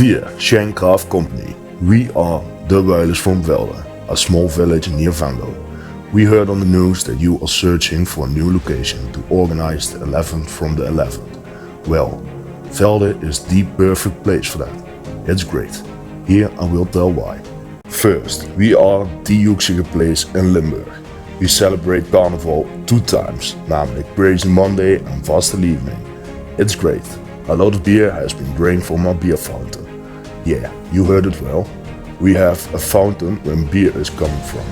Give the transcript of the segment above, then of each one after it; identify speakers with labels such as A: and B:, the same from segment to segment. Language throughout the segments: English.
A: Dear Sjeng Kraft Company, we are the Wuilus from Velden, a small village near Velden. We heard on the news that you are searching for a new location to organize the 11th from the 11th. Well, Velden is the perfect place for that. It's great. Here I will tell why. First, we are the Hoeksige place in Limburg. We celebrate Carnival 2 times, namelijk Crazy Monday and Vastenevening. It's great. A lot of beer has been drained from our beer fountain. Yeah, you heard it well. We have a fountain where beer is coming from.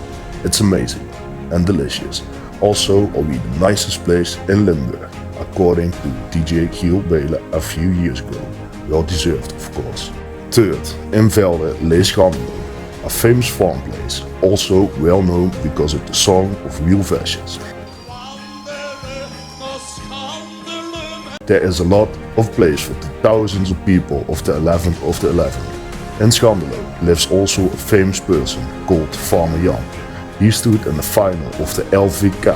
A: It's amazing and delicious. Also, are we the nicest place in Limburg, according to DJ Giel Belen a few years ago. Well deserved, of course. Third, in Velden lays Schandelo, a famous farm place, also well known because of the song of Wuilus. There is a lot of place for the thousands of people of the 11th of the 11th. In Schandelo lives also a famous person called Farmer Jan. He stood in the final of the LVK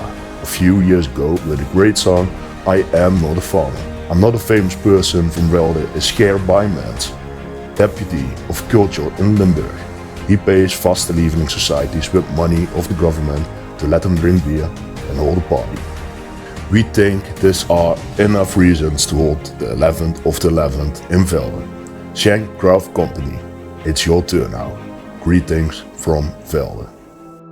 A: a few years ago with a great song, I Am Not a Farmer. I'm not a famous person from Velden is Ger Bijmans, Deputy of Culture in Limburg. He pays Vastenevening societies with money of the government to let them drink beer and hold a party. We think these are enough reasons to hold the 11th of the 11th in Velden. Sjeng Kraft Company, it's your turn now. Greetings from Velden.